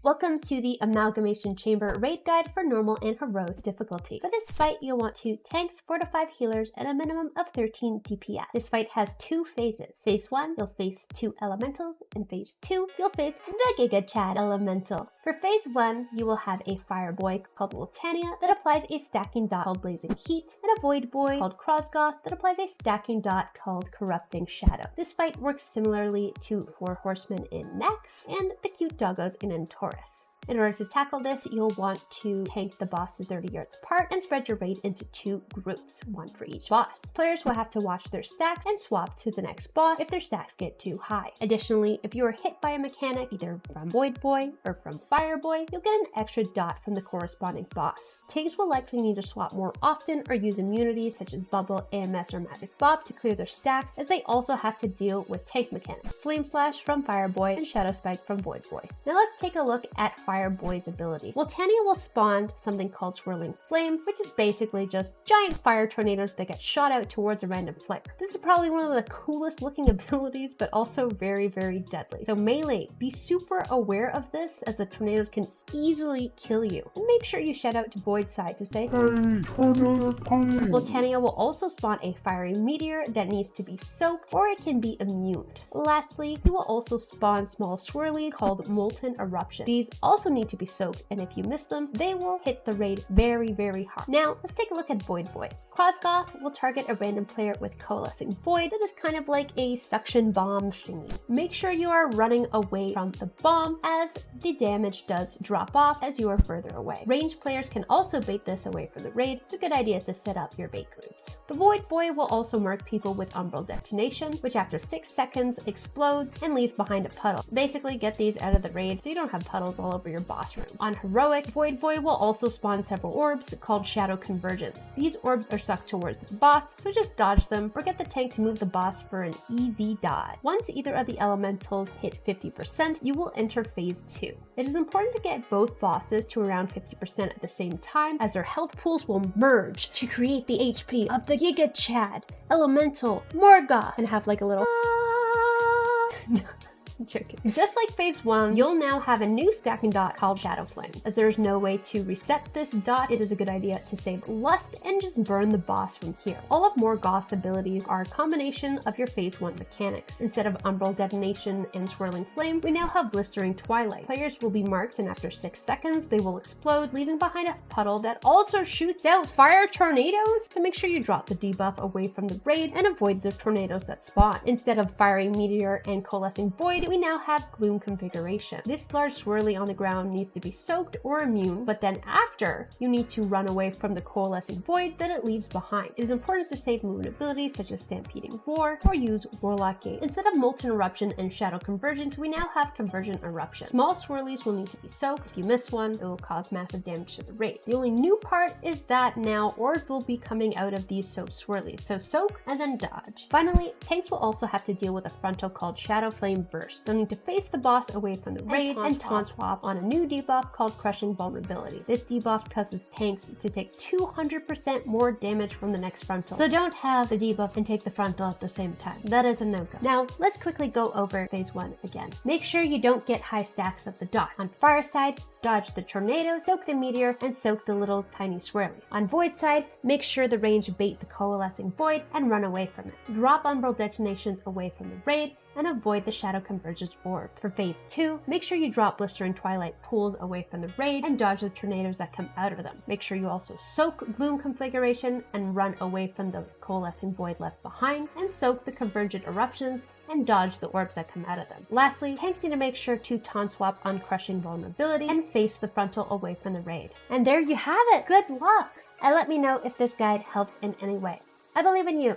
Welcome to the Amalgamation Chamber raid guide for normal and heroic difficulty. For this fight, you'll want 2 tanks, 4 to 5 healers, and a minimum of 13 DPS. This fight has 2 phases. Phase 1, you'll face 2 elementals, and phase 2, you'll face the Giga Chad elemental. For phase 1, you will have a fire boy called Woltania that applies a stacking dot called Blazing Heat, and a void boy called Crossgoth that applies a stacking dot called Corrupting Shadow. This fight works similarly to 4 horsemen in Nex and the cute doggos in Taurus. In order to tackle this, you'll want to tank the bosses 30 yards apart and spread your raid into 2 groups, 1 for each boss. Players will have to watch their stacks and swap to the next boss if their stacks get too high. Additionally, if you are hit by a mechanic either from Void Boy or from Fire Boy, you'll get an extra dot from the corresponding boss. Tanks will likely need to swap more often or use immunities such as Bubble, AMS, or Magic Bob to clear their stacks, as they also have to deal with tank mechanics, Flame Slash from Fire Boy and Shadow Spike from Void Boy. Now let's take a look at Fire Boy's ability. Woltania will spawn something called Swirling Flames, which is basically just giant fire tornadoes that get shot out towards a random player. This is probably one of the coolest looking abilities, but also very, very deadly. So melee, be super aware of this, as the tornadoes can easily kill you. And make sure you shout out to Void Side to say, "Hey, Woltania will also spawn a fiery meteor that needs to be soaked, or it can be immune. Lastly, he will also spawn small swirlies called Molten Eruption. These also need to be soaked, and if you miss them, they will hit the raid very, very hard. Now, let's take a look at Void Boy. Crossgoth will target a random player with Coalescing Void that is kind of like a suction bomb thingy. Make sure you are running away from the bomb, as the damage does drop off as you are further away. Ranged players can also bait this away from the raid. It's a good idea to set up your bait groups. The Void Boy will also mark people with Umbral Detonation, which after 6 seconds explodes and leaves behind a puddle. Basically, get these out of the raid so you don't have puddles all over your boss room. On Heroic, Void Boy will also spawn several orbs called Shadow Convergence. These orbs are sucked towards the boss, so just dodge them or get the tank to move the boss for an easy dodge. Once either of the elementals hit 50%, you will enter phase 2. It is important to get both bosses to around 50% at the same time, as their health pools will merge to create the HP of the Giga Chad elemental Molgoth and have like a little joking. Just like phase 1, you'll now have a new stacking dot called Shadow Flame. As there is no way to reset this dot, it is a good idea to save Lust and just burn the boss from here. All of Molgoth's abilities are a combination of your phase 1 mechanics. Instead of Umbral Detonation and Swirling Flame, we now have Blistering Twilight. Players will be marked, and after 6 seconds, they will explode, leaving behind a puddle that also shoots out fire tornadoes. So make sure you drop the debuff away from the raid and avoid the tornadoes that spawn. Instead of Fiery Meteor and Coalescing Void, we now have Gloom Configuration. This large swirly on the ground needs to be soaked or immune, but then after, you need to run away from the Coalescing Void that it leaves behind. It is important to save movement abilities such as Stampeding Roar or use Warlock Gate. Instead of Molten Eruption and Shadow Convergence, we now have Convergent Eruption. Small swirlies will need to be soaked. If you miss one, it will cause massive damage to the raid. The only new part is that now orbs will be coming out of these soaked swirlies, so soak and then dodge. Finally, tanks will also have to deal with a frontal called Shadow Flame Burst. They'll need to face the boss away from the raid and taunt swap on a new debuff called Crushing Vulnerability. This debuff causes tanks to take 200% more damage from the next frontal. So don't have the debuff and take the frontal at the same time. That is a no-go. Now, let's quickly go over phase 1 again. Make sure you don't get high stacks of the dot. On Fire side, dodge the tornado, soak the meteor, and soak the little tiny swirlies. On Void side, make sure the range bait the Coalescing Void and run away from it. Drop Umbral Detonations away from the raid and avoid the Shadow Convergence orb. For phase 2, make sure you drop Blistering Twilight pools away from the raid and dodge the tornadoes that come out of them. Make sure you also soak Gloom Configuration and run away from the Coalescing Void left behind, and soak the Convergent Eruptions and dodge the orbs that come out of them. Lastly, tanks need to make sure to taunt swap on Crushing Vulnerability and face the frontal away from the raid. And there you have it! Good luck! And let me know if this guide helped in any way. I believe in you!